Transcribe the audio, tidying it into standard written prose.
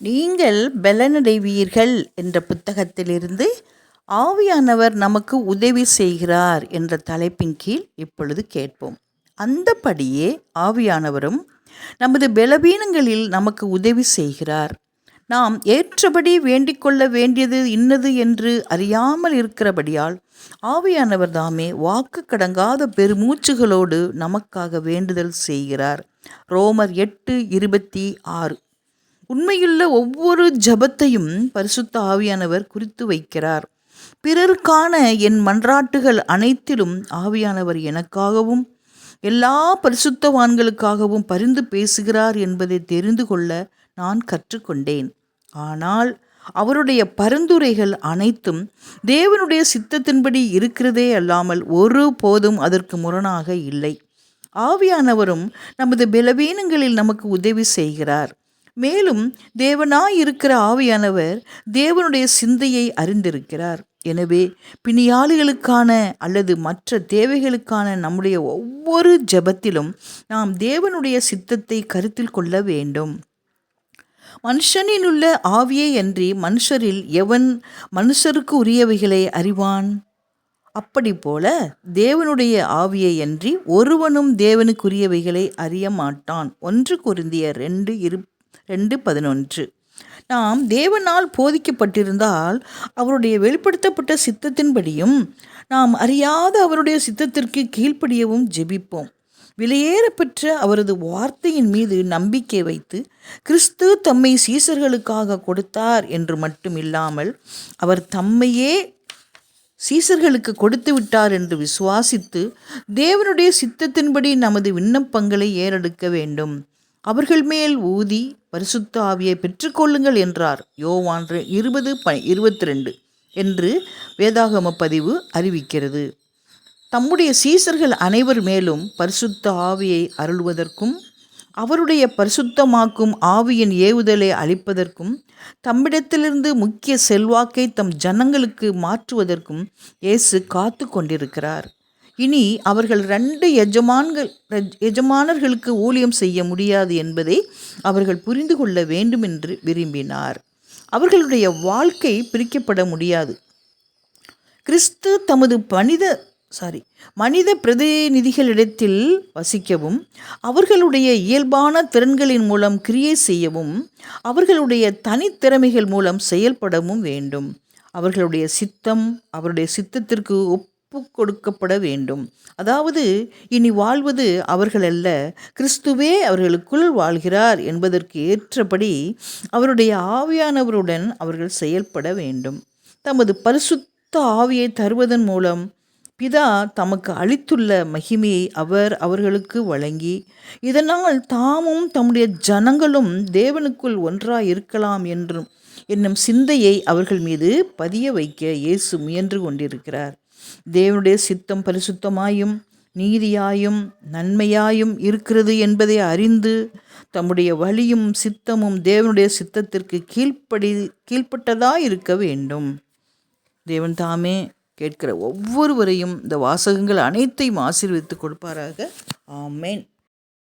நீங்கள் பலனடைவீர்கள் என்ற புத்தகத்திலிருந்து ஆவியானவர் நமக்கு உதவி செய்கிறார் என்ற தலைப்பின் கீழ் இப்பொழுது கேட்போம். அந்தபடியே ஆவியானவரும் நமது பலவீனங்களில் நமக்கு உதவி செய்கிறார். நாம் ஏற்றபடி வேண்டிக்கொள்ள வேண்டியது இன்னது என்று அறியாமல் இருக்கிறபடியால் ஆவியானவர் தாமே வாக்கு கடங்காத பெருமூச்சுகளோடு நமக்காக வேண்டுதல் செய்கிறார். ரோமர் 8:26. உண்மையுள்ள ஒவ்வொரு ஜபத்தையும் பரிசுத்த ஆவியானவர் குறித்து வைக்கிறார். பிறருக்கான என் மன்றாட்டுகள் அனைத்திலும் ஆவியானவர் எனக்காகவும் எல்லா பரிசுத்தவான்களுக்காகவும் பரிந்து பேசுகிறார் என்பதை தெரிந்து கொள்ள நான் கற்றுக்கொண்டேன். ஆனால் அவருடைய பரிந்துரைகள் அனைத்தும் தேவனுடைய சித்தத்தின்படி இருக்கிறதே அல்லாமல் ஒரு போதும் அதற்கு முரணாக இல்லை. ஆவியானவரும் நமது பலவீனங்களில் நமக்கு உதவி செய்கிறார். மேலும் தேவனாயிருக்கிற ஆவியானவர் தேவனுடைய சிந்தையை அறிந்திருக்கிறார். எனவே பிணியாளிகளுக்கான அல்லது மற்ற தேவைகளுக்கான நம்முடைய ஒவ்வொரு ஜெபத்திலும் நாம் தேவனுடைய சித்தத்தை கருத்தில் கொள்ள வேண்டும். மனுஷனிலுள்ள ஆவியே அன்றி மனுஷரில் எவன் மனுஷருக்கு உரியவைகளை அறிவான்? அப்படி போல தேவனுடைய ஆவியை அன்றி ஒருவனும் தேவனுக்குரியவைகளை அறிய மாட்டான். 1 கொரிந்தியர் 2:11. நாம் தேவனால் போதிக்கப்பட்டிருந்தால் அவருடைய வெளிப்படுத்தப்பட்ட சித்தத்தின்படியும் நாம் அறியாத அவருடைய சித்தத்திற்கு கீழ்ப்படியவும் ஜெபிப்போம். விலையேறப்பெற்ற அவரது வார்த்தையின் மீது நம்பிக்கை வைத்து கிறிஸ்து தம்மை சீசர்களுக்காக கொடுத்தார் என்று மட்டும் இல்லாமல் அவர் தம்மையே சீசர்களுக்கு கொடுத்து விட்டார் என்று விசுவாசித்து தேவனுடைய சித்தத்தின்படி நமது விண்ணப்பங்களை ஏறெடுக்க வேண்டும். அவர்கள் மேல் ஊதி பரிசுத்த ஆவியை பெற்றுக்கொள்ளுங்கள் என்றார். யோவான் 20:22 என்று வேதாகம பதிவு அறிவிக்கிறது. தம்முடைய சீசர்கள் அனைவர் மேலும் பரிசுத்த ஆவியை அருள்வதற்கும் அவருடைய பரிசுத்தமாக்கும் ஆவியின் ஏவுதலை அளிப்பதற்கும் தம்மிடத்திலிருந்து முக்கிய செல்வாக்கை தம் ஜனங்களுக்கு மாற்றுவதற்கும் இயேசு காத்து கொண்டிருக்கிறார். இனி அவர்கள் 2 எஜமானர்களுக்கு ஊழியம் செய்ய முடியாது என்பதை அவர்கள் புரிந்து கொள்ள வேண்டும் என்று விரும்பினார். அவர்களுடைய வாழ்க்கை பிரிக்கப்பட முடியாது. கிறிஸ்து தமது மனித பிரதிநிதிகளிடத்தில் வசிக்கவும் அவர்களுடைய இயல்பான திறன்களின் மூலம் கிரியை செய்யவும் அவர்களுடைய தனித்திறமைகள் மூலம் செயல்படவும் வேண்டும். அவர்களுடைய சித்தம் அவருடைய சித்தத்திற்கு ஒப்பு கொடுக்கப்பட வேண்டும். அதாவது இனி வாழ்வது அவர்கள் அல்ல, கிறிஸ்துவே அவர்களுக்குள் வாழ்கிறார் என்பதற்கு ஏற்றபடி அவருடைய ஆவியானவருடன் அவர்கள் செயல்பட வேண்டும். தமது பரிசுத்த ஆவியை தருவதன் மூலம் பிதா தமக்கு அளித்துள்ள மகிமையை அவர் அவர்களுக்கு வழங்கி இதனால் தாமும் தம்முடைய ஜனங்களும் தேவனுக்குள் ஒன்றாய் இருக்கலாம் என்னும் சிந்தையை அவர்கள் மீது பதிய வைக்க இயேசு முயன்று கொண்டிருக்கிறார். தேவனுடைய சித்தம் பரிசுத்தமாயும் நீதியாயும் நன்மையாயும் இருக்கிறது என்பதை அறிந்து தம்முடைய வழியும் சித்தமும் தேவனுடைய சித்தத்திற்கு கீழ்ப்பட்டதாய் இருக்க வேண்டும். தேவன் தாமே கேட்கிற ஒவ்வொருவரையும் இந்த வாசகங்கள் அனைத்தையும் ஆசீர்வதித்து கொடுப்பாராக. ஆமென்.